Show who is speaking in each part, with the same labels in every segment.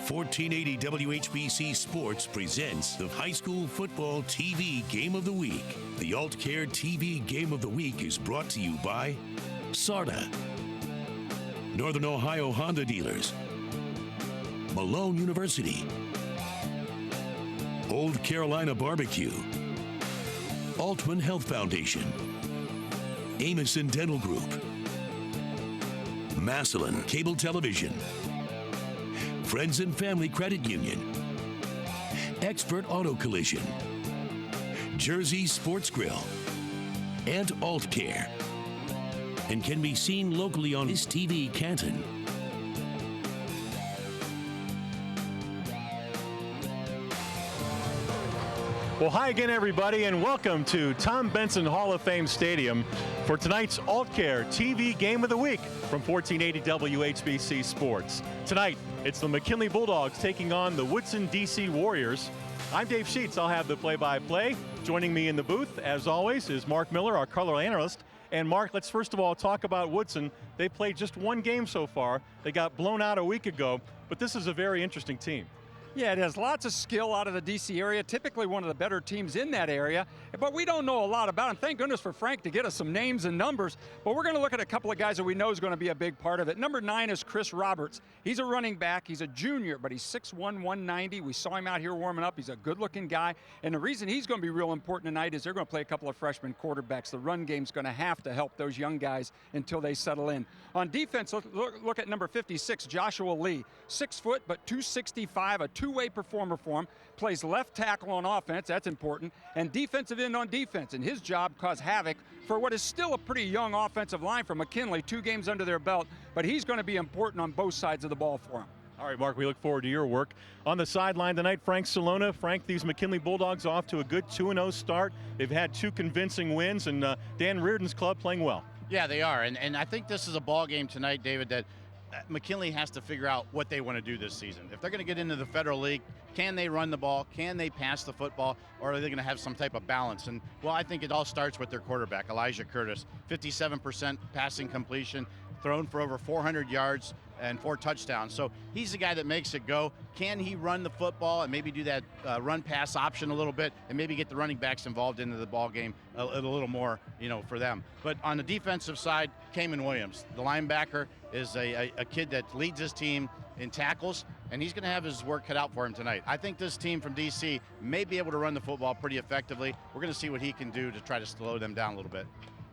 Speaker 1: 1480 WHBC Sports presents the High School Football TV Game of the Week. The AltCare TV Game of the Week is brought to you by SARTA, Northern Ohio Honda Dealers, Malone University, Old Carolina Barbecue, Altman Health Foundation, Amison Dental Group, Massillon Cable Television, Friends and Family Credit Union, Expert Auto Collision, Jersey Sports Grill, and AltCare, and can be seen locally on His TV Canton.
Speaker 2: Well, hi again, everybody, and welcome to Tom Benson Hall of Fame Stadium for tonight's AltCare TV Game of the Week from 1480 WHBC Sports. Tonight, it's the McKinley Bulldogs taking on the Woodson DC Warriors. I'm Dave Sheets. I'll have the play-by-play. Joining me in the booth, as always, is Mark Miller, our color analyst. And Mark, let's first of all talk about Woodson. They played just one game so far. They got blown out a week ago, but this is a very interesting team.
Speaker 3: Yeah, it has lots of skill out of the D.C. area, typically one of the better teams in that area, but we don't know a lot about them. Thank goodness for Frank to get us some names and numbers, but we're going to look at a couple of guys that we know is going to be a big part of it. Number 9 is Chris Roberts. He's a running back. He's a junior, but he's 6'1", 190. We saw him out here warming up. He's a good-looking guy, and the reason he's going to be real important tonight is they're going to play a couple of freshman quarterbacks. The run game's going to have to help those young guys until they settle in. On defense, look at number 56, Joshua Lee. 6 foot, but 265, a two-way performer for him, plays left tackle on offense, that's important, and defensive end on defense, and his job caused havoc for what is still a pretty young offensive line for McKinley, 2 games under their belt, but he's going to be important on both sides of the ball for him.
Speaker 2: All right, Mark, we look forward to your work. On the sideline tonight, Frank Salona. Frank, these McKinley Bulldogs off to a good 2-0 start. They've had 2 convincing wins, and Dan Reardon's club playing well.
Speaker 4: Yeah, they are, and I think this is a ball game tonight, David, that McKinley has to figure out what they want to do this season. If they're going to get into the Federal League, can they run the ball? Can they pass the football? Or are they going to have some type of balance? And, well, I think it all starts with their quarterback, Elijah Curtis. 57% passing completion, thrown for over 400 yards and 4 touchdowns. So he's the guy that makes it go. Can he run the football and maybe do that run-pass option a little bit and maybe get the running backs involved into the ball game a little more, for them. But on the defensive side, Kamen Williams, the linebacker, is a kid that leads his team in tackles, and he's going to have his work cut out for him tonight. I think this team from D.C. may be able to run the football pretty effectively. We're going to see what he can do to try to slow them down a little bit.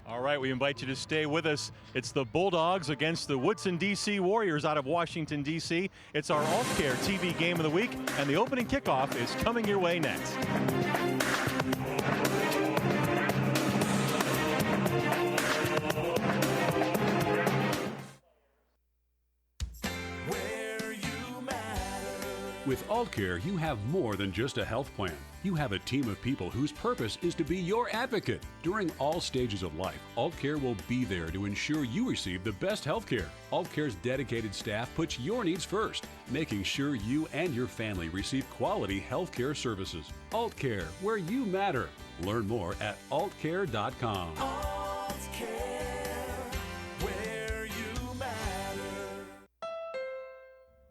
Speaker 2: All right, we invite you to stay with us. It's the Bulldogs against the Woodson DC Warriors out of Washington, D.C. It's our AltCare TV Game of the Week, and the opening kickoff is coming your way next.
Speaker 5: With AltCare, you have more than just a health plan. You have a team of people whose purpose is to be your advocate. During all stages of life, AltCare will be there to ensure you receive the best health care. AltCare's dedicated staff puts your needs first, making sure you and your family receive quality health care services. AltCare, where you matter. Learn more at altcare.com.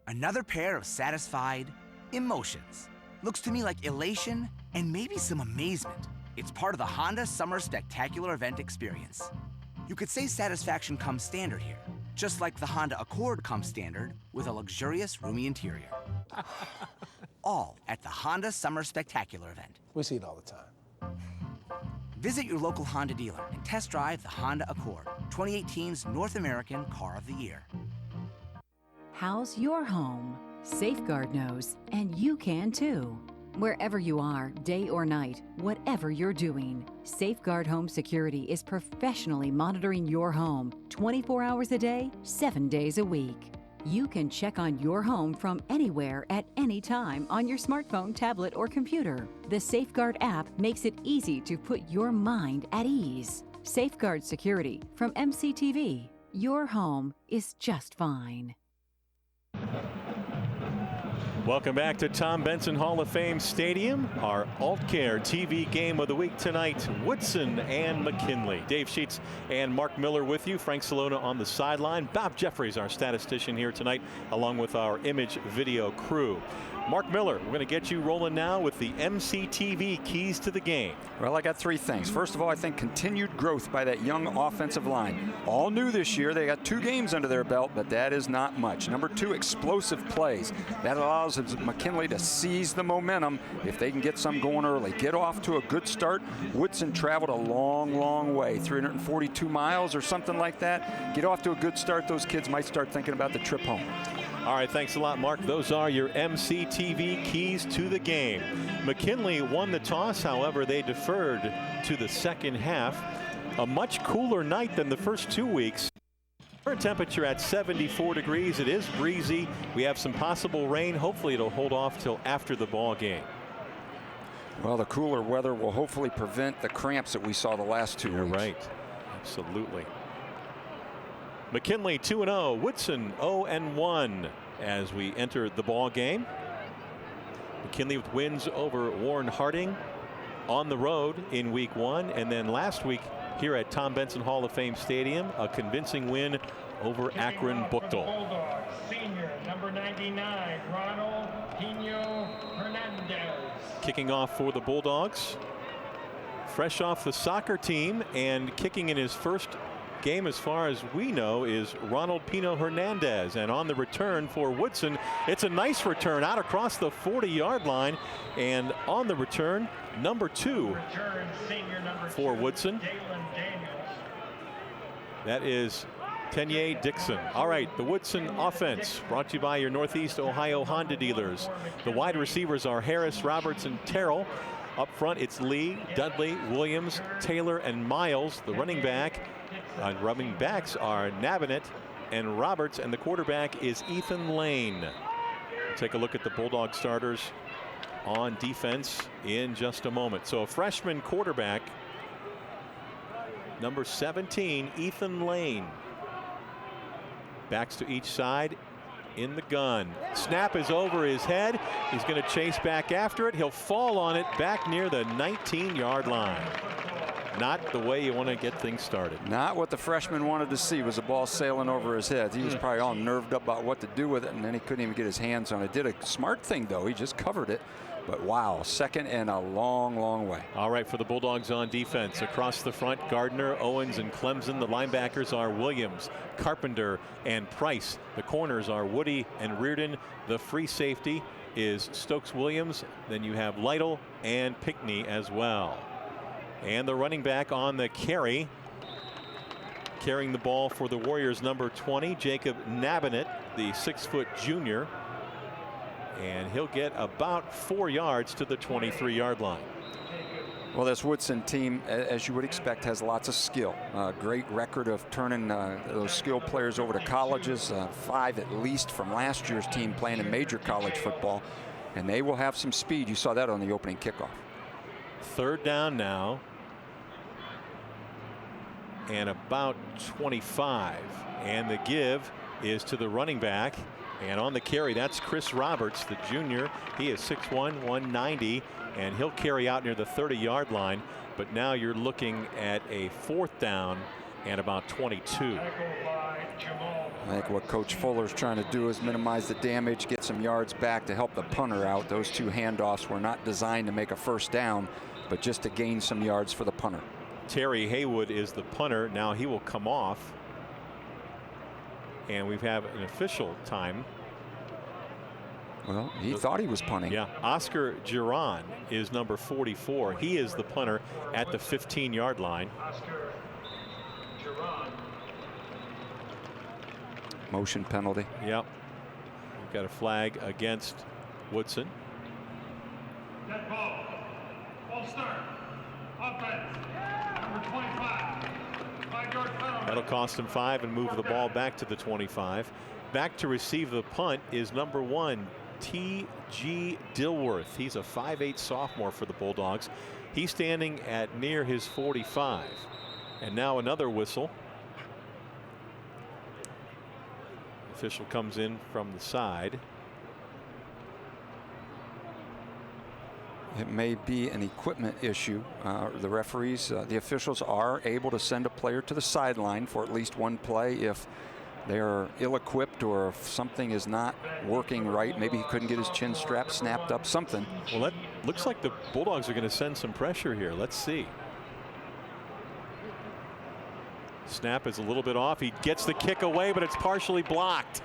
Speaker 6: Another pair of satisfied emotions. Looks to me like elation and maybe some amazement. It's part of the Honda Summer Spectacular event experience. You could say satisfaction comes standard here, just like the Honda Accord comes standard with a luxurious, roomy interior. All at the Honda Summer Spectacular event.
Speaker 7: We see it all the time.
Speaker 6: Visit your local Honda dealer and test drive the Honda Accord, 2018's North American Car of the Year.
Speaker 8: How's your home? Safeguard knows, and you can too. Wherever you are, day or night, whatever you're doing, Safeguard Home Security is professionally monitoring your home 24 hours a day, 7 days a week. You can check on your home from anywhere at any time on your smartphone, tablet, or computer. The Safeguard app makes it easy to put your mind at ease. Safeguard Security from
Speaker 2: Welcome back to Tom Benson Hall of Fame Stadium. Our AltCare TV game of the week tonight, Woodson and McKinley. Dave Sheets and Mark Miller with you. Frank Salona on the sideline. Bob Jeffries, our statistician here tonight, along with our image video crew. Mark Miller, we're going to get you rolling now with the MCTV keys to the game.
Speaker 3: Well, I got three things. First of all, I think continued growth by that young offensive line. All new this year. They got 2 games under their belt, but that is not much. Number 2, explosive plays. That allows McKinley to seize the momentum if they can get some going early. Get off to a good start. Woodson traveled a long, long way, 342 miles or something like that. Get off to a good start. Those kids might start thinking about the trip home.
Speaker 2: All right, thanks a lot, Mark. Those are your MCTV keys to the game. McKinley won the toss. However, they deferred to the second half. A much cooler night than the first 2 weeks. Current temperature at 74 degrees. It is breezy. We have some possible rain. Hopefully it'll hold off till after the ball game.
Speaker 3: Well, the cooler weather will hopefully prevent the cramps that we saw the last 2 weeks.
Speaker 2: You're right. Absolutely. McKinley 2-0, Woodson 0-1 as we enter the ball game. McKinley with wins over Warren Harding on the road in week 1, and then last week here at Tom Benson Hall of Fame Stadium, a convincing win over Akron Buchtel.
Speaker 7: Bulldogs, senior, number 99, Ronald Pino Hernandez.
Speaker 2: Kicking off for the Bulldogs, fresh off the soccer team and kicking in his first game as far as we know is Ronald Pino Hernandez. And on the return for Woodson, it's a nice return out across the 40-yard line, and on the return, number 2 for Woodson. That is Tenye Dixon. All right, the Woodson offense brought to you by your Northeast Ohio Honda dealers. The wide receivers are Harris, Roberts, and Terrell. Up front, it's Lee, Dudley, Williams, Taylor, and Miles. The running backs are Nabinet and Roberts, and the quarterback is Ethan Lane. Take a look at the Bulldog starters on defense in just a moment. So a freshman quarterback, number 17, Ethan Lane. Backs to each side in the gun. Snap is over his head. He's going to chase back after it. He'll fall on it back near the 19-yard line. Not the way you want to get things started.
Speaker 3: Not what the freshman wanted to see, was a ball sailing over his head. He was probably all nerved up about what to do with it, and then he couldn't even get his hands on it. Did a smart thing, though. He just covered it. But wow, second and a long, long way.
Speaker 2: All right, for the Bulldogs on defense. Across the front, Gardner, Owens, and Clemson. The linebackers are Williams, Carpenter, and Price. The corners are Woody and Reardon. The free safety is Stokes Williams. Then you have Lytle and Pinkney as well. And the running back on the carry, carrying the ball for the Warriors, number 20, Jacob Nabinet, the 6-foot junior. And he'll get about 4 yards to the 23-yard line.
Speaker 3: Well, this Woodson team, as you would expect, has lots of skill. Great record of turning those skilled players over to colleges, 5 at least from last year's team playing in major college football. And they will have some speed. You saw that on the opening kickoff.
Speaker 2: Third down now. And about 25. And the give is to the running back. And on the carry, that's Chris Roberts, the junior. He is 6'1", 190, and he'll carry out near the 30-yard line. But now you're looking at a 4th down and about 22.
Speaker 3: I think what Coach Fuller's trying to do is minimize the damage, get some yards back to help the punter out. Those 2 handoffs were not designed to make a first down, but just to gain some yards for the punter.
Speaker 2: Terry Haywood is the punter. Now he will come off. And we have an official time.
Speaker 3: Well, he thought he was punting.
Speaker 2: Yeah, Oscar Giron is number 44. He is the punter at the 15-yard line.
Speaker 7: Oscar Giron.
Speaker 3: Motion penalty.
Speaker 2: Yep. We've got a flag against Woodson.
Speaker 7: Dead ball. Ball start. Offense. Number 25. 5-yard penalty.
Speaker 2: That'll cost him 5 and move the ball back to the 25. Back to receive the punt is number 1, T.G. Dilworth. He's a 5'8" sophomore for the Bulldogs. He's standing at near his 45. And now another whistle. Official comes in from the side.
Speaker 9: It may be an equipment issue. The referees, the officials are able to send a player to the sideline for at least one play if they are ill-equipped or if something is not working right. Maybe he couldn't get his chin strap snapped up, something.
Speaker 2: Well, that looks like the Bulldogs are going to send some pressure here. Let's see. Snap is a little bit off. He gets the kick away, but it's partially blocked.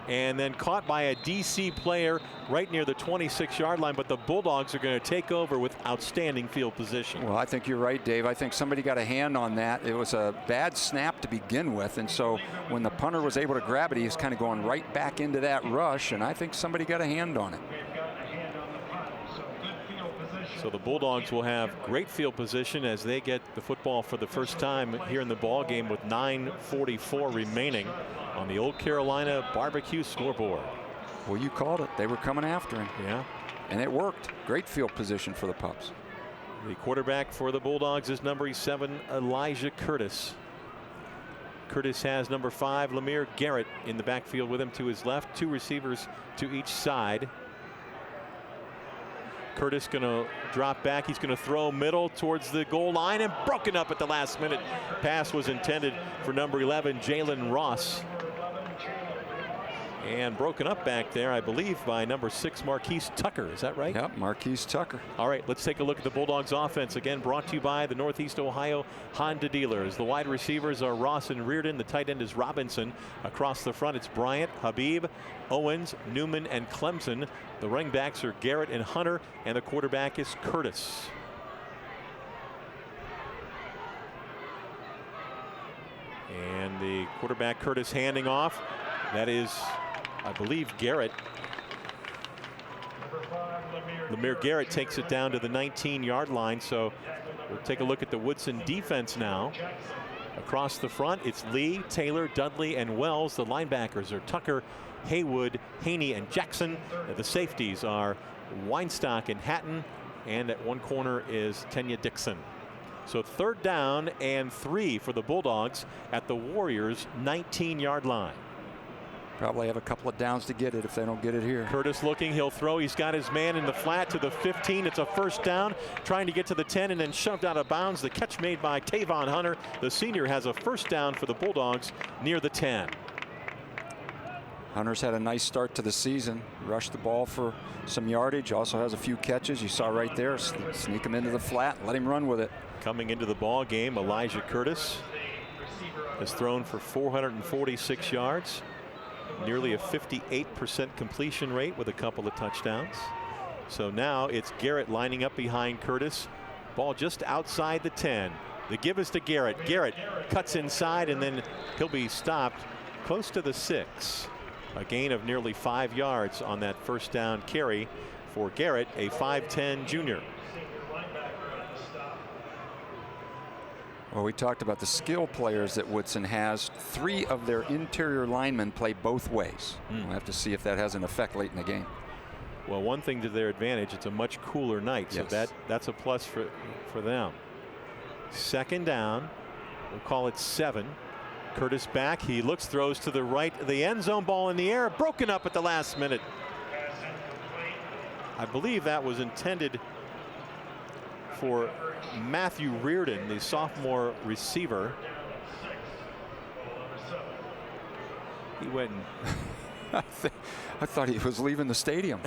Speaker 2: And then caught by a DC player right near the 26-yard line, but the Bulldogs are going to take over with outstanding field position.
Speaker 9: Well, I think you're right, Dave. I think somebody got a hand on that. It was a bad snap to begin with, and so when the punter was able to grab it, he was kind of going right back into that rush, and I think somebody got a hand on it.
Speaker 2: So the Bulldogs will have great field position as they get the football for the first time here in the ball game with 9:44 remaining on the Old Carolina Barbecue scoreboard.
Speaker 9: Well, you called it. They were coming after him.
Speaker 2: Yeah.
Speaker 9: And it worked. Great field position for the Pups.
Speaker 2: The quarterback for the Bulldogs is number 7, Elijah Curtis. Curtis has number 5, Lemire Garrett, in the backfield with him to his left. 2 receivers to each side. Curtis going to drop back. He's going to throw middle towards the goal line and broken up at the last minute. Pass was intended for number 11, Jalen Ross. And broken up back there, I believe, by number 6, Marquise Tucker. Is that right?
Speaker 9: Yep, Marquise Tucker.
Speaker 2: All right, let's take a look at the Bulldogs offense. Again, brought to you by the Northeast Ohio Honda dealers. The wide receivers are Ross and Reardon. The tight end is Robinson. Across the front, it's Bryant, Habib, Owens, Newman, and Clemson. The running backs are Garrett and Hunter, and the quarterback is Curtis. And the quarterback, Curtis, handing off. That is, I believe, Garrett. Lemire Garrett takes it down to the 19-yard line. So we'll take a look at the Woodson defense now. Across the front, it's Lee, Taylor, Dudley, and Wells. The linebackers are Tucker, Haywood, Haney, and Jackson. The safeties are Weinstock and Hatton. And at one corner is Tenya Dixon. So 3rd down and 3 for the Bulldogs at the Warriors' 19-yard line.
Speaker 9: Probably have a couple of downs to get it if they don't get it here.
Speaker 2: Curtis looking, he'll throw. He's got his man in the flat to the 15. It's a 1st down, trying to get to the 10 and then shoved out of bounds. The catch made by Tavon Hunter. The senior has a 1st down for the Bulldogs near the 10.
Speaker 9: Hunter's had a nice start to the season. Rushed the ball for some yardage. Also has a few catches. You saw right there. Sneak him into the flat. Let him run with it.
Speaker 2: Coming into the ball game, Elijah Curtis has thrown for 446 yards. Nearly a 58% completion rate with a couple of touchdowns. So now it's Garrett lining up behind Curtis. Ball just outside the 10. The give is to Garrett. Garrett cuts inside and then he'll be stopped close to the 6. A gain of nearly 5 yards on that 1st down carry for Garrett, a 5'10" junior.
Speaker 9: Well, we talked about the skill players that Woodson has. 3 of their interior linemen play both ways. We'll have to see if that has an effect late in the game.
Speaker 2: Well, one thing to their advantage, it's a much cooler night, so
Speaker 9: yes.
Speaker 2: that's a plus for them. 2nd down, we'll call it 7. Curtis back, he looks, throws to the right, the end zone, ball in the air, broken up at the last minute. I believe that was intended for Matthew Reardon, the sophomore receiver. He went and
Speaker 9: I thought he was leaving the stadium.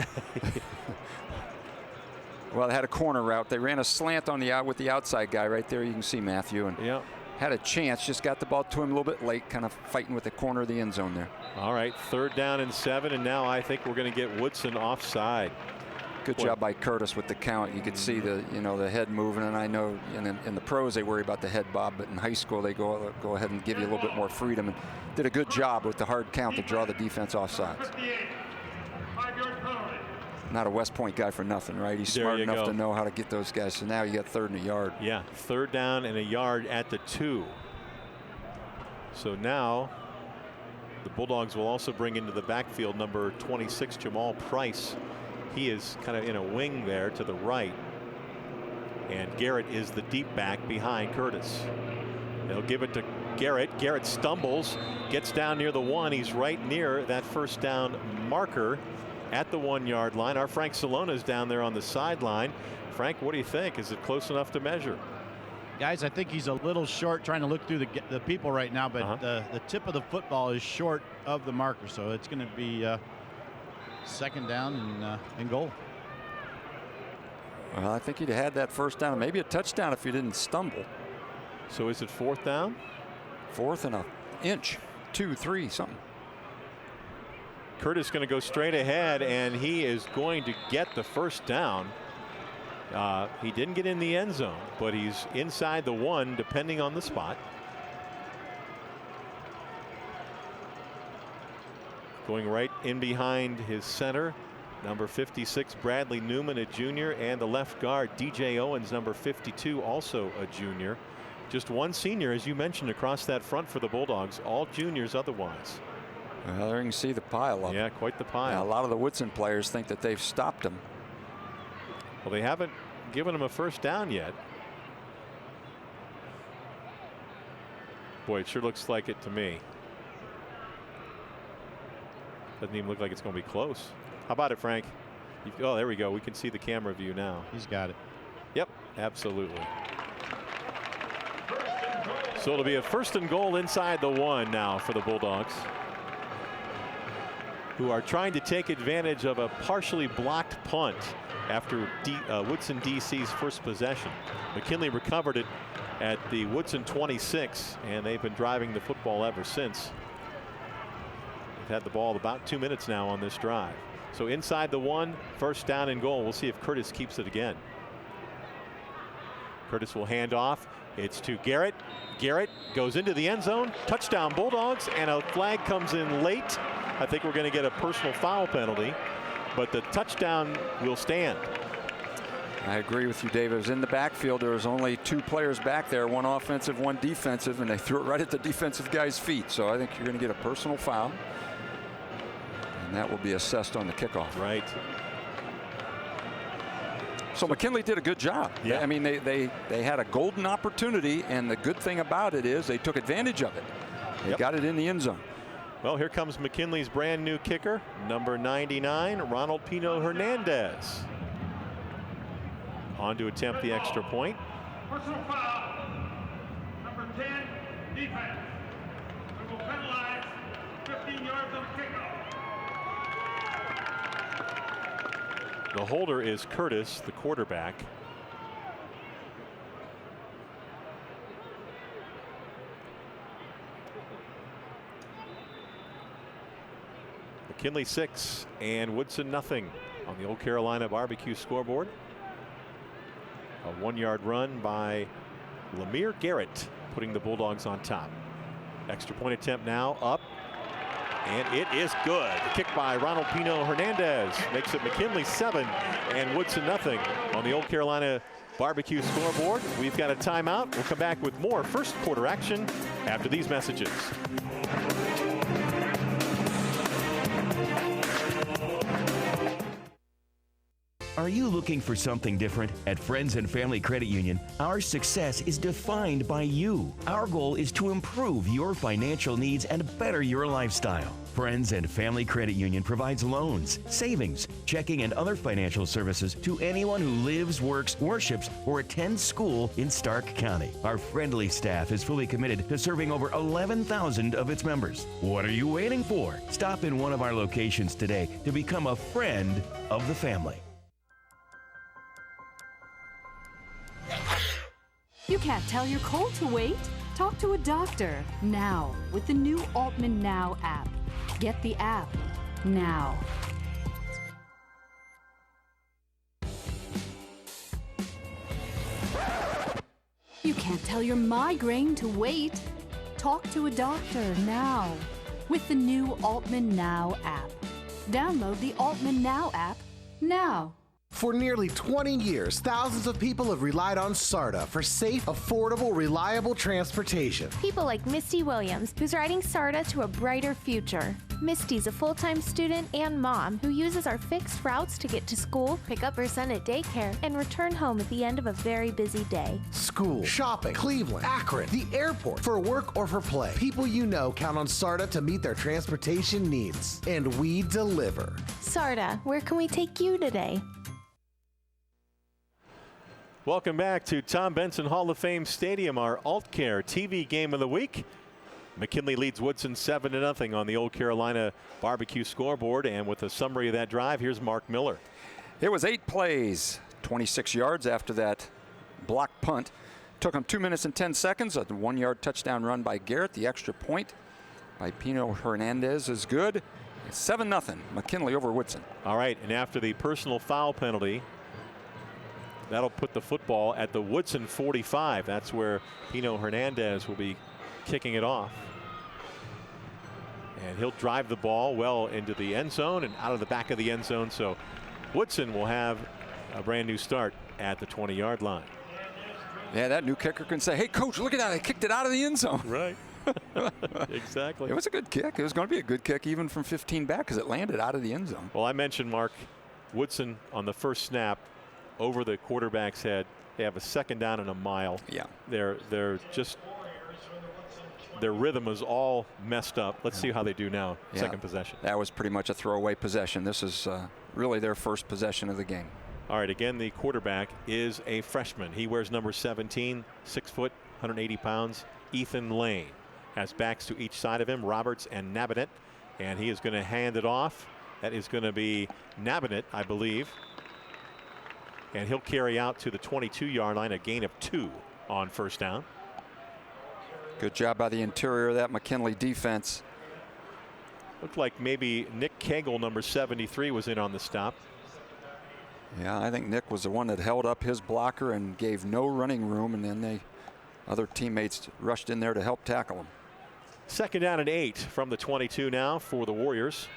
Speaker 9: Well, they had a corner route. They ran a slant on the out with the outside guy right there. You can see Matthew, and had a chance. Just got the ball to him a little bit late, kind of fighting with the corner of the end zone there.
Speaker 2: All right, 3rd down and 7, and now I think we're going to get Woodson offside.
Speaker 9: Good job by Curtis with the count. You could see the the head moving, and I know in the pros they worry about the head bob, but in high school they go ahead and give you a little bit more freedom, and did a good job with the hard count to draw the defense offsides. Not a West Point guy for nothing, right? He's smart enough to know how to get those guys. So now you got 3rd and a yard.
Speaker 2: Yeah, 3rd down and a yard at the 2. So now the Bulldogs will also bring into the backfield number 26, Jamal Price. He is kind of in a wing there to the right. And Garrett is the deep back behind Curtis. They'll give it to Garrett. Garrett stumbles, gets down near the 1. He's right near that 1st down marker. at the 1-yard line. Our Frank Salona is down there on the sideline. Frank, what do you think? Is it close enough to measure?
Speaker 4: Guys, I think he's a little short trying to look through the people right now, but the tip of the football is short of the marker, so it's going to be second down and goal.
Speaker 9: Well, I think he'd had that first down, maybe a touchdown if he didn't stumble.
Speaker 2: So is it 4th down?
Speaker 9: 4th and an inch, 2, 3, something.
Speaker 2: Curtis going to go straight ahead, and he is going to get the first down. He didn't get in the end zone, but he's inside the 1 depending on the spot. Going right in behind his center, number 56 Bradley Newman, a junior, and the left guard DJ Owens, number 52, also a junior. Just one senior, as you mentioned, across that front for the Bulldogs, all juniors otherwise.
Speaker 9: Well, there you can see the pile up.
Speaker 2: Yeah, quite the pile.
Speaker 9: Yeah, a lot of the Woodson players think that they've stopped him.
Speaker 2: Well, they haven't given him a first down yet. Boy, it sure looks like it to me. Doesn't even look like it's going to be close. How about it, Frank? Oh, there we go. We can see the camera view now.
Speaker 4: He's got it.
Speaker 2: Yep, absolutely. So it'll be a 1st and goal inside the 1 now for the Bulldogs, who are trying to take advantage of a partially blocked punt after Woodson DC's first possession. McKinley recovered it at the Woodson 26, and they've been driving the football ever since. They've had the ball about 2 minutes now on this drive. So inside the 1, 1st down and goal. We'll see if Curtis keeps it again. Curtis will hand off. It's to Garrett. Garrett goes into the end zone. Touchdown Bulldogs, and a flag comes in late. I think we're going to get a personal foul penalty, but the touchdown will stand.
Speaker 9: I agree with you, Dave. It was in the backfield. There was only 2 players back there, 1 offensive, 1 defensive, and they threw it right at the defensive guy's feet. So I think you're going to get a personal foul, and that will be assessed on the kickoff.
Speaker 2: Right.
Speaker 9: So McKinley did a good job.
Speaker 2: Yeah.
Speaker 9: I mean, they had a golden opportunity, and the good thing about it is they took advantage of it. They got it in the end zone.
Speaker 2: Well, here comes McKinley's brand new kicker, number 99, Ronald Pino Hernandez. On to attempt the extra point.
Speaker 7: Personal foul, number 10, defense. We will penalize 15 yards on kickoff.
Speaker 2: The holder is Curtis, the quarterback. McKinley 6 and Woodson nothing on the Old Carolina Barbecue scoreboard. A 1-yard run by Lemire Garrett, putting the Bulldogs on top. Extra point attempt now up, and it is good. The kick by Ronald Pino Hernandez makes it McKinley 7 and Woodson nothing on the Old Carolina Barbecue scoreboard. We've got a timeout. We'll come back with more first quarter action after these messages.
Speaker 10: Are you looking for something different? At Friends and Family Credit Union, our success is defined by you. Our goal is to improve your financial needs and better your lifestyle. Friends and Family Credit Union provides loans, savings, checking, and other financial services to anyone who lives, works, worships, or attends school in Stark County. Our friendly staff is fully committed to serving over 11,000 of its members. What are you waiting for? Stop in one of our locations today to become a friend of the family.
Speaker 11: You can't tell your cold to wait? Talk to a doctor now with the new Altman Now app. Get the app now. You can't tell your migraine to wait. Talk to a doctor now with the new Altman Now app. Download the Altman Now app now.
Speaker 12: For nearly 20 years, thousands of people have relied on SARTA for safe, affordable, reliable transportation.
Speaker 13: People like Misty Williams, who's riding SARTA to a brighter future. Misty's a full-time student and mom who uses our fixed routes to get to school, pick up her son at daycare, and return home at the end of a very busy day.
Speaker 12: School, shopping, Cleveland, Akron, the airport, for work or for play. People you know count on SARTA to meet their transportation needs. And we deliver.
Speaker 13: SARTA, where can we take you today?
Speaker 2: Welcome back to Tom Benson Hall of Fame Stadium, our AltCare TV Game of the Week. McKinley leads Woodson 7-0 on the Old Carolina Barbecue scoreboard. And with a summary of that drive, here's Mark Miller.
Speaker 9: It was 8 plays, 26 yards after that block punt. Took them 2 minutes and 10 seconds. A 1-yard touchdown run by Garrett. The extra point by Pino Hernandez is good. It's 7-0 McKinley over Woodson.
Speaker 2: All right, and after the personal foul penalty, that'll put the football at the Woodson 45. That's where Pino Hernandez will be kicking it off. And he'll drive the ball well into the end zone and out of the back of the end zone. So Woodson will have a brand new start at the 20-yard line.
Speaker 9: Yeah, that new kicker can say, hey, coach, look at that. I kicked it out of the end zone.
Speaker 2: Right. Exactly.
Speaker 9: It was a good kick. It was going to be a good kick even from 15 back because it landed out of the end zone.
Speaker 2: Well, I mentioned, Mark, Woodson on the first snap over the quarterback's head. They have a 2nd down and a mile.
Speaker 9: Yeah.
Speaker 2: They're just, their rhythm is all messed up. Let's see how they do now.
Speaker 9: Yeah.
Speaker 2: Second possession.
Speaker 9: That was pretty much a throwaway possession. This is really their first possession of the game.
Speaker 2: All right, again, the quarterback is a freshman. He wears number 17, 6 foot, 180 pounds. Ethan Lane has backs to each side of him, Roberts and Nabinet, and he is going to hand it off. That is going to be Nabinet, I believe. And he'll carry out to the 22-yard line, a gain of 2 on first down.
Speaker 9: Good job by the interior of that McKinley defense.
Speaker 2: Looked like maybe Nick Cagle, number 73, was in on the stop.
Speaker 9: Yeah, I think Nick was the one that held up his blocker and gave no running room, and then other teammates rushed in there to help tackle him.
Speaker 2: 2nd down and 8 from the 22 now for the Warriors.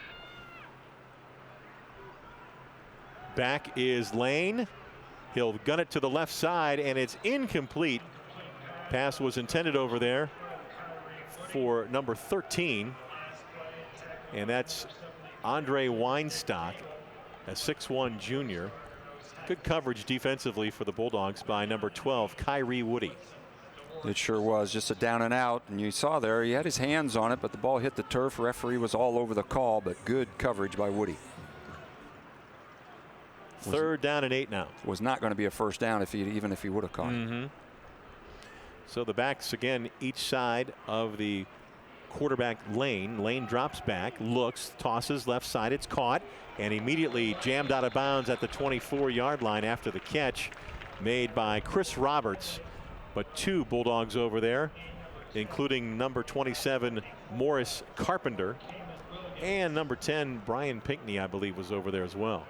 Speaker 2: Back is Lane. He'll gun it to the left side, and it's incomplete. Pass was intended over there for number 13, and that's Andre Weinstock, a 6'1" junior. Good coverage defensively for the Bulldogs by number 12, Kyrie Woody.
Speaker 9: It sure was just a down and out, and you saw there he had his hands on it, but the ball hit the turf. Referee was all over the call, but good coverage by Woody.
Speaker 2: 3rd down and 8 now.
Speaker 9: Was not going to be a first down even if he would have caught it.
Speaker 2: So the backs again each side of the quarterback Lane. Lane drops back, looks, tosses left side. It's caught and immediately jammed out of bounds at the 24-yard line after the catch made by Chris Roberts. But 2 Bulldogs over there, including number 27 Morris Carpenter, and number 10 Brian Pinckney, I believe, was over there as well.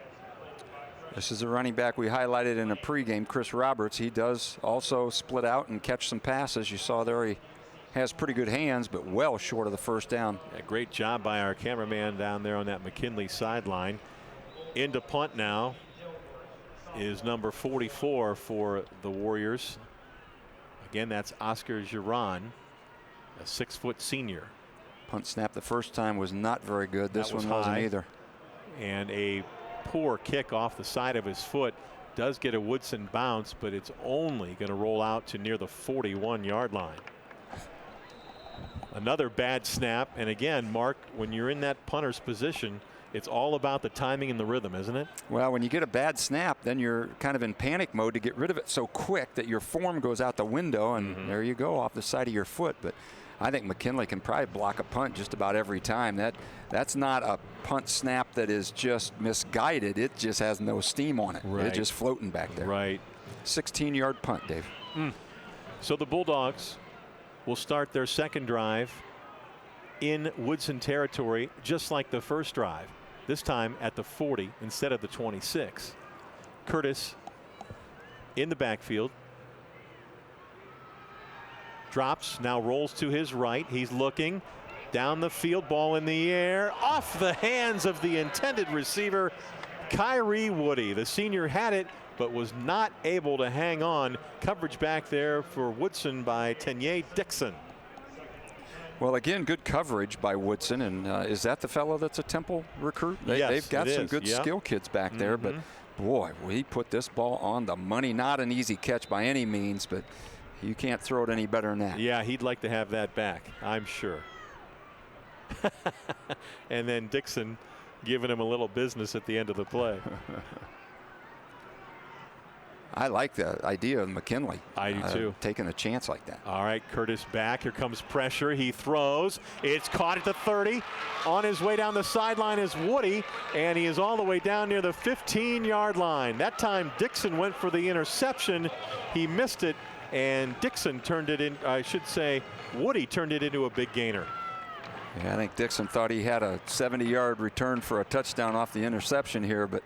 Speaker 9: This is a running back we highlighted in a pregame, Chris Roberts. He does also split out and catch some passes. You saw there he has pretty good hands, but well short of the first down.
Speaker 2: Yeah, great job by our cameraman down there on that McKinley sideline. Into punt now is number 44 for the Warriors. Again, that's Oscar Giron, a 6-foot senior.
Speaker 9: Punt snap the first time was not very good. This one wasn't either.
Speaker 2: And a poor kick off the side of his foot does get a Woodson bounce, but it's only going to roll out to near the 41-yard line. Another bad snap, and again, Mark, when you're in that punter's position, it's all about the timing and the rhythm, isn't it?
Speaker 9: Well, when you get a bad snap, then you're kind of in panic mode to get rid of it so quick that your form goes out the window, and there you go, off the side of your foot. But I think McKinley can probably block a punt just about every time. That's not a punt snap that is just misguided. It just has no steam on it.
Speaker 2: Right.
Speaker 9: It's just floating back there.
Speaker 2: Right.
Speaker 9: 16-yard punt, Dave.
Speaker 2: So the Bulldogs will start their second drive in Woodson territory, just like the first drive. This time at the 40 instead of the 26. Curtis in the backfield. Drops, now rolls to his right. He's looking down the field, ball in the air, off the hands of the intended receiver, Kyrie Woody. The senior had it, but was not able to hang on. Coverage back there for Woodson by Tenye Dixon.
Speaker 9: Well, again, good coverage by Woodson. And is that the fellow that's a Temple recruit?
Speaker 2: Yes,
Speaker 9: they've got some good
Speaker 2: Yep.
Speaker 9: skill kids back there. But, boy, he put this ball on the money. Not an easy catch by any means, but you can't throw it any better than that.
Speaker 2: Yeah, he'd like to have that back, I'm sure. And then Dixon giving him a little business at the end of the play.
Speaker 9: I like the idea of McKinley.
Speaker 2: I do too.
Speaker 9: Taking a chance like that.
Speaker 2: All right, Curtis back. Here comes pressure. He throws. It's caught at the 30. On his way down the sideline is Woody, and he is all the way down near the 15-yard line. That time Dixon went for the interception. He missed it, and Dixon turned it in. I should say Woody turned it into a big gainer.
Speaker 9: Yeah, I think Dixon thought he had a 70-yard return for a touchdown off the interception here, but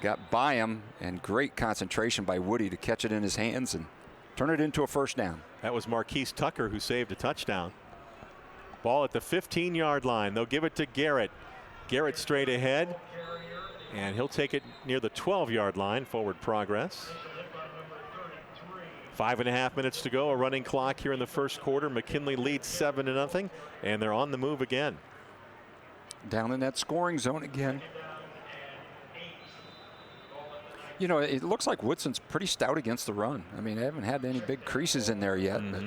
Speaker 9: got by him, and great concentration by Woody to catch it in his hands and turn it into a first down.
Speaker 2: That was Marquise Tucker who saved a touchdown. Ball at the 15-yard line. They'll give it to Garrett. Garrett straight ahead, and he'll take it near the 12-yard line. Forward progress. 5.5 minutes to go. A running clock here in the first quarter. McKinley leads 7-0, and they're on the move again.
Speaker 9: Down in that scoring zone again. You know, it looks like Woodson's pretty stout against the run. I mean, they haven't had any big creases in there yet. But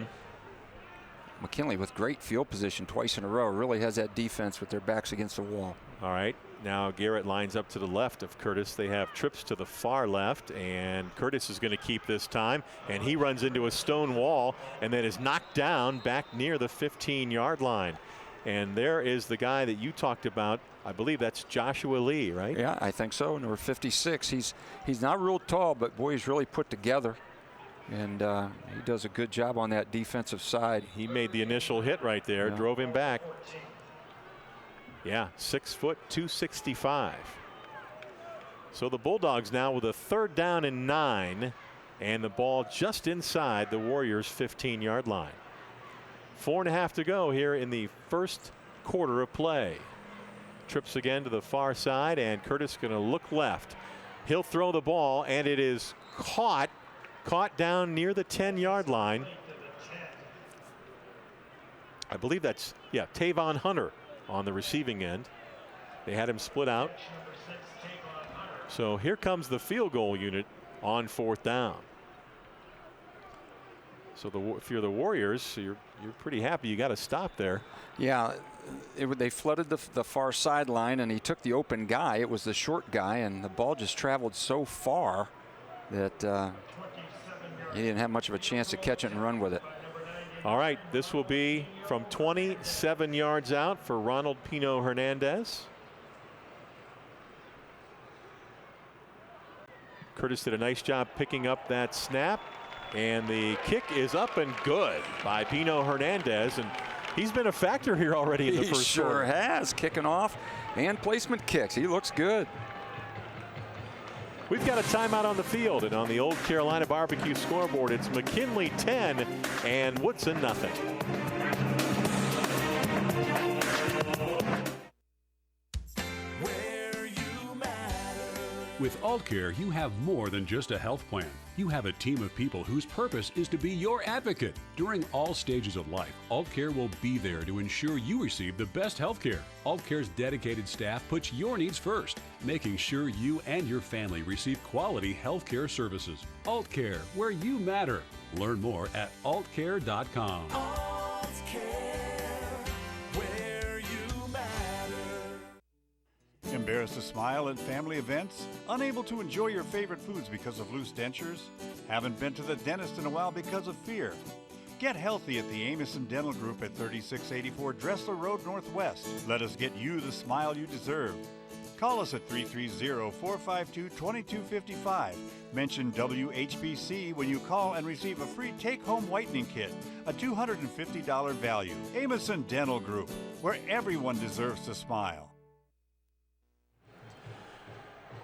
Speaker 9: McKinley with great field position twice in a row really has that defense with their backs against the wall.
Speaker 2: All right, now Garrett lines up to the left of Curtis. They have trips to the far left, and Curtis is going to keep this time, and he runs into a stone wall and then is knocked down back near the 15-yard line. And there is the guy that you talked about. I believe that's Joshua Lee, right?
Speaker 9: Yeah, I think so. Number 56. He's not real tall, but boy, he's really put together. And he does a good job on that defensive side.
Speaker 2: He made the initial hit right there, drove him back. Yeah, 6 foot, 265. So the Bulldogs now with a 3rd down and 9, and the ball just inside the Warriors' 15-yard line. 4.5 to go here in the first quarter of play. Trips again to the far side, and Curtis going to look left. He'll throw the ball, and it is caught down near the 10-yard line. I believe that's, Tavon Hunter on the receiving end. They had him split out. So here comes the field goal unit on 4th down. So if you're the Warriors, you're pretty happy you got to stop there.
Speaker 9: Yeah, they flooded the far sideline, and he took the open guy. It was the short guy, and the ball just traveled so far that he didn't have much of a chance to catch it and run with it.
Speaker 2: All right, this will be from 27 yards out for Ronald Pino Hernandez. Curtis did a nice job picking up that snap. And the kick is up and good by Pino Hernandez, and he's been a factor here already in the first quarter.
Speaker 9: He sure has, kicking off and placement kicks. He looks good.
Speaker 2: We've got a timeout on the field, and on the Old Carolina Barbecue scoreboard, it's McKinley 10 and Woodson nothing.
Speaker 5: With AltCare, you have more than just a health plan. You have a team of people whose purpose is to be your advocate. During all stages of life, AltCare will be there to ensure you receive the best health care. AltCare's dedicated staff puts your needs first, making sure you and your family receive quality health care services. AltCare, where you matter. Learn more at altcare.com.
Speaker 14: Embarrassed to smile at family events? Unable to enjoy your favorite foods because of loose dentures? Haven't been to the dentist in a while because of fear? Get healthy at the Amison Dental Group at 3684 Dressler Road Northwest. Let us get you the smile you deserve. Call us at 330-452-2255. Mention WHBC when you call and receive a free take-home whitening kit, a $250 value. Amison Dental Group, where everyone deserves to smile.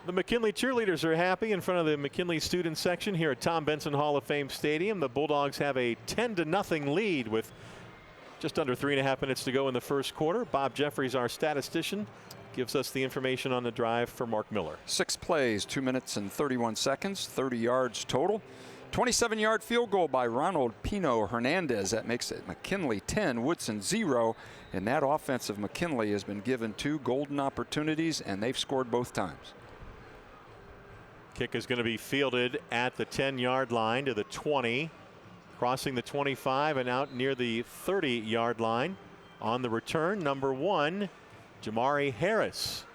Speaker 2: The McKinley cheerleaders are happy in front of the McKinley student section here at Tom Benson Hall of Fame Stadium. The Bulldogs have a 10-0 lead with just under 3.5 minutes to go in the first quarter. Bob Jeffries, our statistician, gives us the information on the drive for Mark Miller.
Speaker 9: 6 plays, 2 minutes and 31 seconds, 30 yards total. 27-yard field goal by Ronald Pino Hernandez. That makes it McKinley 10, Woodson 0. And that offense of McKinley has been given 2 golden opportunities, and they've scored both times.
Speaker 2: Kick is going to be fielded at the 10-yard line to the 20, crossing the 25 and out near the 30-yard line. On the return, number 1, Jamari Harris,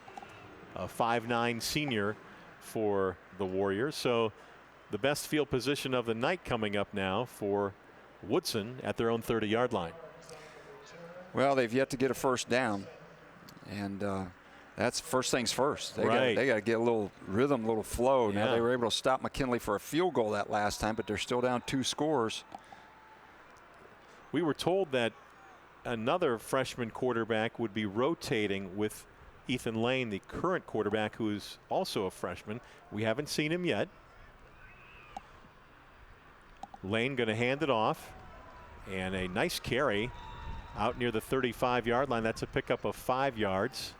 Speaker 2: a 5'9" senior for the Warriors. So the best field position of the night coming up now for Woodson at their own 30-yard line.
Speaker 9: Well, they've yet to get a first down, and that's first things first. They got to get a little rhythm, a little flow.
Speaker 2: Yeah.
Speaker 9: Now they were able to stop McKinley for a field goal that last time, but they're still down 2 scores.
Speaker 2: We were told that another freshman quarterback would be rotating with Ethan Lane, the current quarterback, who is also a freshman. We haven't seen him yet. Lane going to hand it off, and a nice carry out near the 35-yard line. That's a pickup of 5 yards.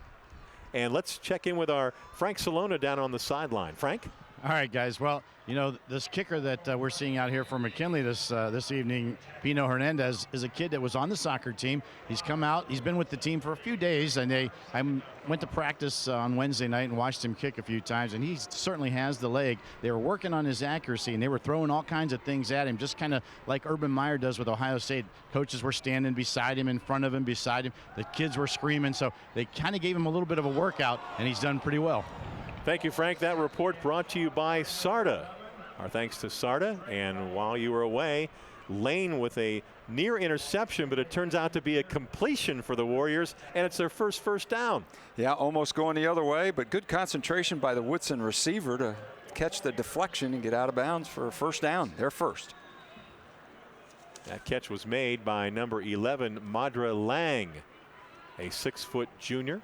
Speaker 2: And let's check in with our Frank Salona down on the sideline. Frank?
Speaker 4: All right, guys. Well, you know, this kicker that we're seeing out here for McKinley this evening, Pino Hernandez, is a kid that was on the soccer team. He's come out. He's been with the team for a few days, and I went to practice on Wednesday night and watched him kick a few times, and he certainly has the leg. They were working on his accuracy, and they were throwing all kinds of things at him, just kind of like Urban Meyer does with Ohio State. Coaches were standing beside him, in front of him, beside him. The kids were screaming, so they kind of gave him a little bit of a workout, and he's done pretty well.
Speaker 2: Thank you, Frank. That report brought to you by SARTA. Our thanks to SARTA. And while you were away, Lane with a near interception, but it turns out to be a completion for the Warriors, and it's their first down.
Speaker 9: Yeah, almost going the other way, but good concentration by the Woodson receiver to catch the deflection and get out of bounds for a first down. They're first.
Speaker 2: That catch was made by number 11, Madra Lang, a 6-foot junior.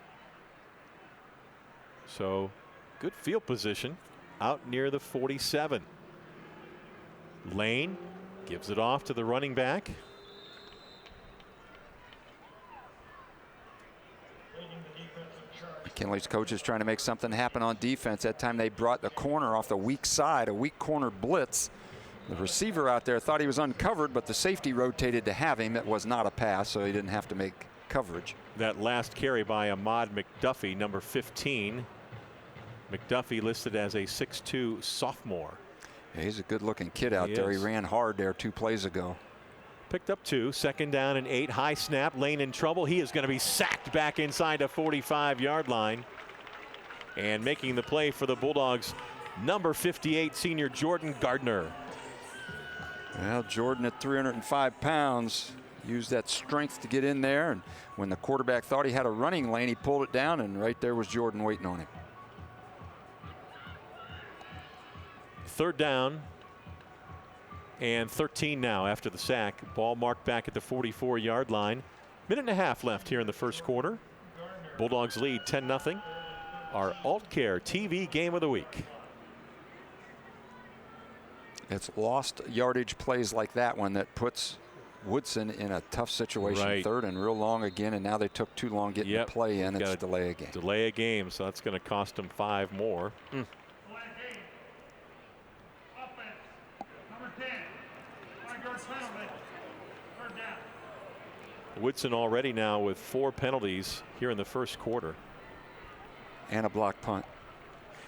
Speaker 2: So good field position out near the 47. Lane gives it off to the running back.
Speaker 9: McKinley's coach is trying to make something happen on defense. That time they brought the corner off the weak side, a weak corner blitz. The receiver out there thought he was uncovered, but the safety rotated to have him. It was not a pass, so he didn't have to make coverage.
Speaker 2: That last carry by Ahmad McDuffie, number 15. McDuffie listed as a 6'2" sophomore.
Speaker 9: Yeah, he's a good-looking kid out there. He ran hard there 2 plays ago.
Speaker 2: Picked up 2, 2nd down and 8. High snap. Lane in trouble. He is going to be sacked back inside the 45-yard line. And making the play for the Bulldogs, number 58, senior Jordan Gardner.
Speaker 9: Well, Jordan at 305 pounds used that strength to get in there. And when the quarterback thought he had a running lane, he pulled it down, and right there was Jordan waiting on him.
Speaker 2: 3rd down and 13 now after the sack. Ball marked back at the 44-yard line. Minute and a half left here in the first quarter. Bulldogs lead 10-0. Our AltCare TV game of the week.
Speaker 9: It's lost yardage plays like that one that puts Woodson in a tough situation.
Speaker 2: Right.
Speaker 9: 3rd and real long again, and now they took too long getting the play in. It's delay a game.
Speaker 2: Delay a game, so that's going to cost them 5 more. Woodson already now with 4 penalties here in the first quarter.
Speaker 9: And a block punt.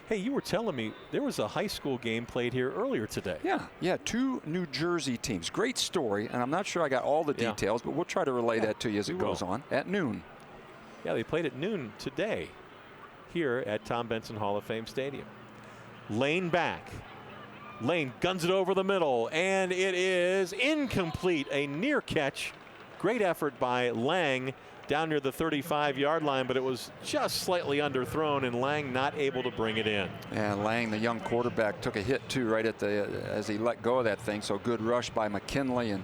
Speaker 2: Hey, you were telling me there was a high school game played here earlier today.
Speaker 9: Yeah, 2 New Jersey teams. Great story, and I'm not sure I got all the details, but we'll try to relay that to you as it goes on at noon.
Speaker 2: Yeah, they played at noon today here at Tom Benson Hall of Fame Stadium. Lane back. Lane guns it over the middle, and it is incomplete. A near catch. Great effort by Lang down near the 35-yard line, but it was just slightly underthrown, and Lang not able to bring it in.
Speaker 9: And Lang, the young quarterback, took a hit too right at the as he let go of that thing. So good rush by McKinley, and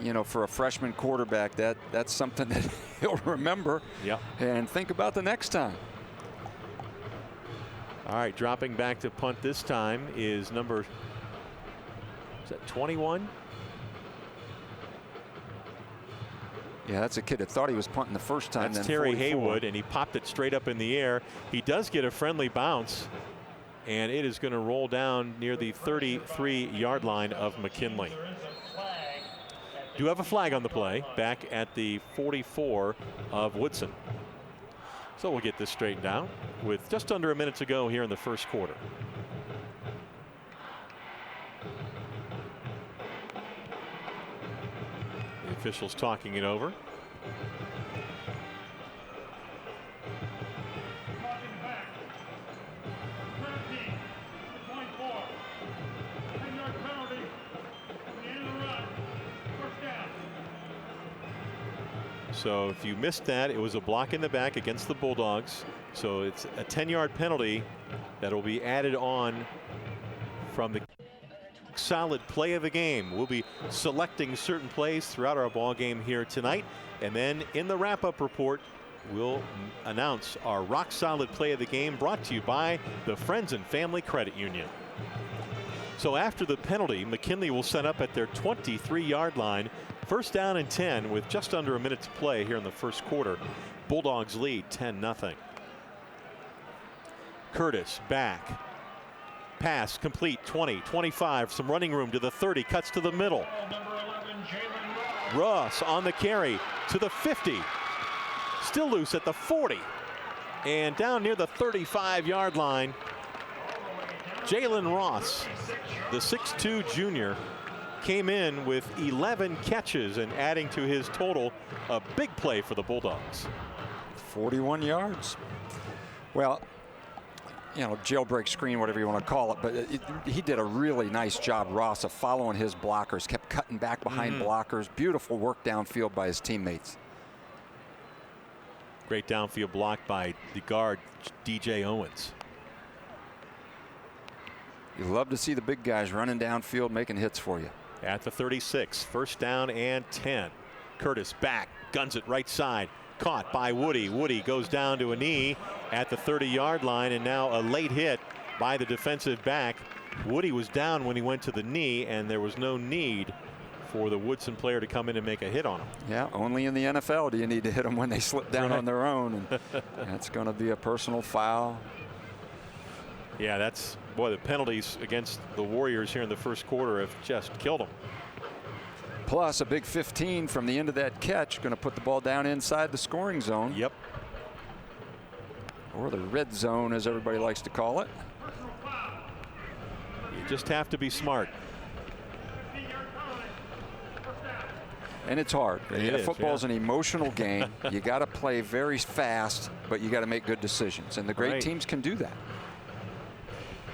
Speaker 9: you know, for a freshman quarterback, that's something that he'll remember.
Speaker 2: Yeah.
Speaker 9: And think about the next time.
Speaker 2: All right, dropping back to punt this time is number, is that 21?
Speaker 9: Yeah, that's a kid that thought he was punting the first time.
Speaker 2: That's
Speaker 9: then
Speaker 2: Terry
Speaker 9: 44.
Speaker 2: Haywood, and he popped it straight up in the air. He does get a friendly bounce, and it is going to roll down near the 33-yard line of McKinley. Do have a flag on the play back at the 44 of Woodson. So we'll get this straightened out with just under a minute to go here in the first quarter. The officials talking it over. So if you missed that, it was a block in the back against the Bulldogs. So it's a 10-yard penalty that will be added on from the solid play of the game. We'll be selecting certain plays throughout our ball game here tonight. And then in the wrap-up report, we'll announce our rock solid play of the game, brought to you by the Friends and Family Credit Union. So after the penalty, McKinley will set up at their 23-yard line. First down and 10 with just under a minute to play here in the first quarter. Bulldogs lead 10-0. Curtis back. Pass complete, 20, 25, some running room to the 30, cuts to the middle. Ross on the carry to the 50. Still loose at the 40. And down near the 35-yard line, Jalen Ross, the 6'2 junior, came in with 11 catches and adding to his total. A big play for the Bulldogs.
Speaker 9: 41 yards. Well, you know, jailbreak screen, whatever you want to call it, but he did a really nice job, Ross, of following his blockers, kept cutting back behind blockers. Beautiful work downfield by his teammates.
Speaker 2: Great downfield block by the guard, DJ Owens.
Speaker 9: You love to see the big guys running downfield, making hits for you.
Speaker 2: At the 36, first down and 10. Curtis back, guns it right side. Caught by Woody. Woody goes down to a knee at the 30-yard line, and now a late hit by the defensive back. Woody was down when he went to the knee, and there was no need for the Woodson player to come in and make a hit on him.
Speaker 9: Yeah, only in the NFL do you need to hit them when they slip down on their own. And that's going to be a personal foul.
Speaker 2: Yeah, that's, boy, the penalties against the Warriors here in the first quarter have just killed them.
Speaker 9: Plus a big 15 from the end of that catch, going to put the ball down inside the scoring zone.
Speaker 2: Yep.
Speaker 9: Or the red zone, as everybody likes to call it.
Speaker 2: You just have to be smart.
Speaker 9: And it's hard. Football's an emotional game. You got to play very fast, but you got to make good decisions. And the great teams can do that.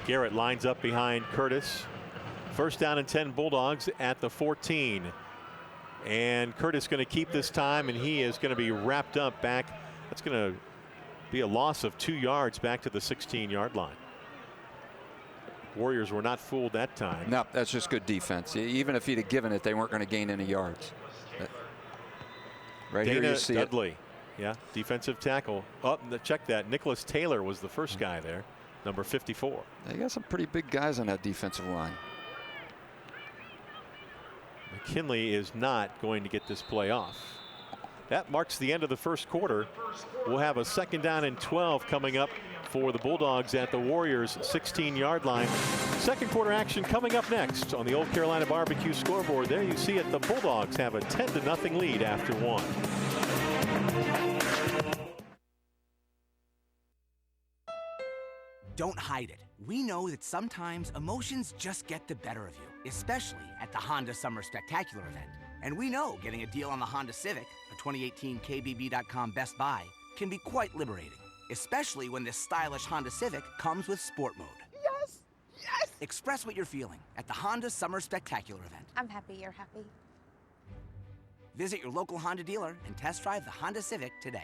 Speaker 2: Garrett lines up behind Curtis. First down and 10 Bulldogs at the 14. And Curtis going to keep this time, and he is going to be wrapped up back. That's going to be a loss of 2 yards back to the 16-yard line. Warriors were not fooled that time.
Speaker 9: No, that's just good defense. Even if he'd have given it, they weren't going to gain any yards. Right
Speaker 2: Dana
Speaker 9: here you see
Speaker 2: Dudley.
Speaker 9: it.
Speaker 2: Yeah, defensive tackle. Oh, check that. Nicholas Taylor was the first guy there, number 54.
Speaker 9: They got some pretty big guys on that defensive line.
Speaker 2: McKinley is not going to get this play off. That marks the end of the first quarter. We'll have a second down and 12 coming up for the Bulldogs at the Warriors 16-yard line. Second quarter action coming up next on the Old Carolina Barbecue scoreboard. There you see it. The Bulldogs have a 10-0 lead after one.
Speaker 6: Don't hide it. We know that sometimes emotions just get the better of you, especially at the Honda Summer Spectacular event. And we know getting a deal on the Honda Civic, a 2018 KBB.com Best Buy, can be quite liberating, especially when this stylish Honda Civic comes with Sport Mode.
Speaker 15: Yes! Yes!
Speaker 6: Express what you're feeling at the Honda Summer Spectacular event.
Speaker 13: I'm happy you're happy.
Speaker 6: Visit your local Honda dealer and test drive the Honda Civic today.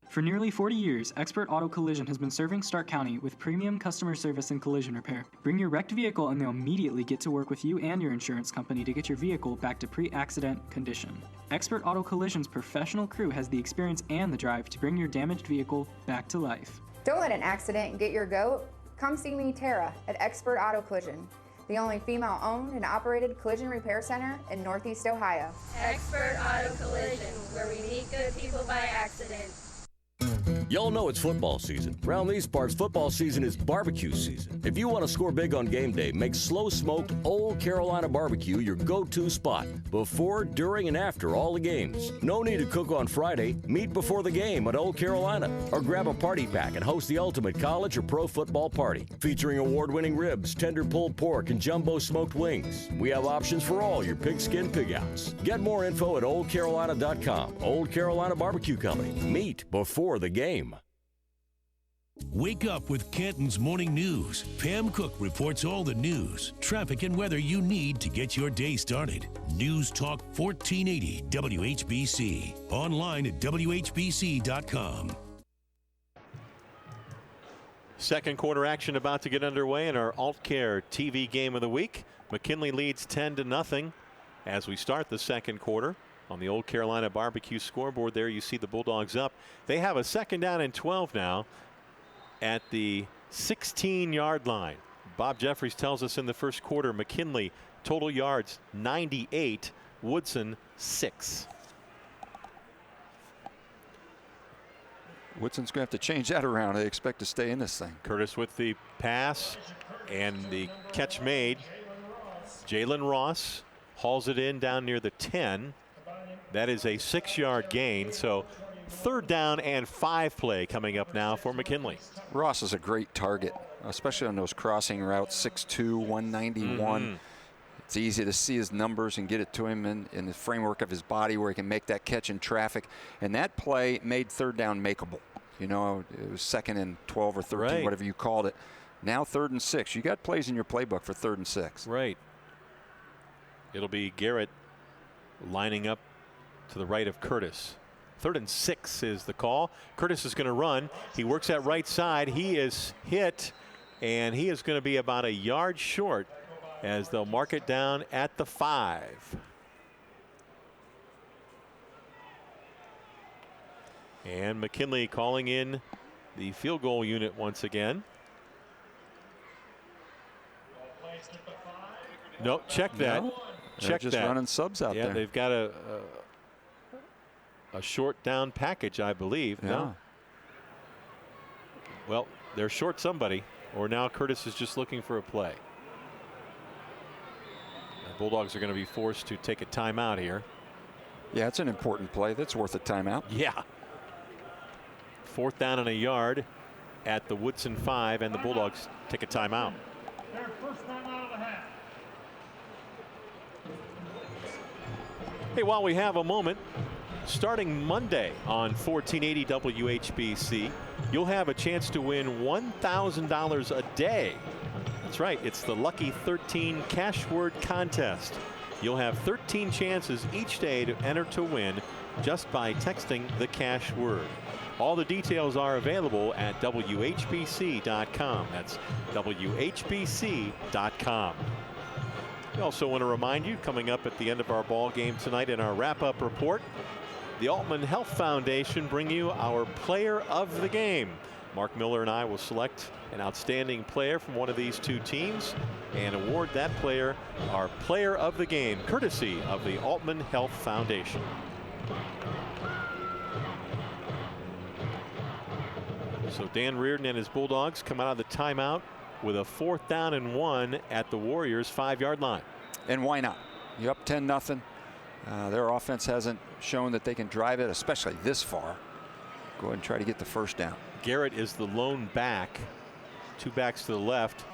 Speaker 16: For nearly 40 years, Expert Auto Collision has been serving Stark County with premium customer service and collision repair. Bring your wrecked vehicle and they'll immediately get to work with you and your insurance company to get your vehicle back to pre-accident condition. Expert Auto Collision's professional crew has the experience and the drive to bring your damaged vehicle back to life.
Speaker 17: Don't let an accident get your goat. Come see me, Tara, at Expert Auto Collision, the only female-owned and operated collision repair center in Northeast Ohio.
Speaker 18: Expert Auto Collision, where we meet good people by accident.
Speaker 15: Y'all know it's football season. Around these parts, football season is barbecue season. If you want to score big on game day, make slow-smoked Old Carolina barbecue your go-to spot before, during, and after all the games. No need to cook on Friday. Meet before the game at Old Carolina. Or grab a party pack and host the ultimate college or pro football party. Featuring award-winning ribs, tender pulled pork, and jumbo smoked wings. We have options for all your pigskin pig-outs. Get more info at oldcarolina.com. Old Carolina Barbecue Company. Meet before the game.
Speaker 1: Wake up with Canton's Morning News. Pam Cook reports all the news, traffic, and weather you need to get your day started. News Talk 1480 WHBC. Online at WHBC.com.
Speaker 2: Second quarter action about to get underway in our Alt Care TV Game of the Week. McKinley leads 10-0 as we start the second quarter. On the Old Carolina Barbecue scoreboard there, you see the Bulldogs up. They have a 2nd down and 12 now at the 16-yard line. Bob Jeffries tells us in the first quarter, McKinley total yards 98, Woodson 6.
Speaker 9: Woodson's going to have to change that around. They expect to stay in this thing.
Speaker 2: Curtis with the pass and the catch made. Jalen Ross hauls it in down near the 10. That is a 6-yard gain. So 3rd down and 5 play coming up now for McKinley.
Speaker 9: Ross is a great target, especially on those crossing routes, 6'2", 191. It's easy to see his numbers and get it to him in the framework of his body where he can make that catch in traffic. And that play made 3rd down makeable. You know, it was 2nd and 12 or 13, whatever you called it. Now 3rd and 6. You got plays in your playbook for 3rd and 6.
Speaker 2: Right. It'll be Garrett lining up to the right of Curtis. 3rd and 6 is the call. Curtis is going to run. He works that right side. He is hit, and he is going to be about a yard short as they'll mark it down at the 5. And McKinley calling in the field goal unit once again. No, check that.
Speaker 9: No,
Speaker 2: check
Speaker 9: just
Speaker 2: that.
Speaker 9: Running subs out there.
Speaker 2: Yeah, they've got a short down package, I believe.
Speaker 9: Yeah.
Speaker 2: No. Well, they're short somebody, or now Curtis is just looking for a play. The Bulldogs are going to be forced to take a timeout here.
Speaker 9: Yeah, it's an important play. That's worth a timeout.
Speaker 2: Yeah. 4th down and a yard at the Woodson 5, and the Bulldogs take a timeout.
Speaker 7: Their first time out of the half.
Speaker 2: Hey, while we have a moment, starting Monday on 1480 WHBC, you'll have a chance to win $1,000 a day. That's right, it's the Lucky 13 Cash Word Contest. You'll have 13 chances each day to enter to win just by texting the cash word. All the details are available at WHBC.com. That's WHBC.com. We also want to remind you, coming up at the end of our ball game tonight in our wrap-up report, the Altman Health Foundation bring you our Player of the Game. Mark Miller and I will select an outstanding player from one of these two teams and award that player our Player of the Game, courtesy of the Altman Health Foundation. So Dan Reardon and his Bulldogs come out of the timeout with a 4th down and 1 at the Warriors' 5-yard line.
Speaker 9: And why not? You're up 10-0. Their offense hasn't shown that they can drive it, especially this far. Go ahead and try to get the 1st down.
Speaker 2: Garrett is the lone back. 2 backs to the left.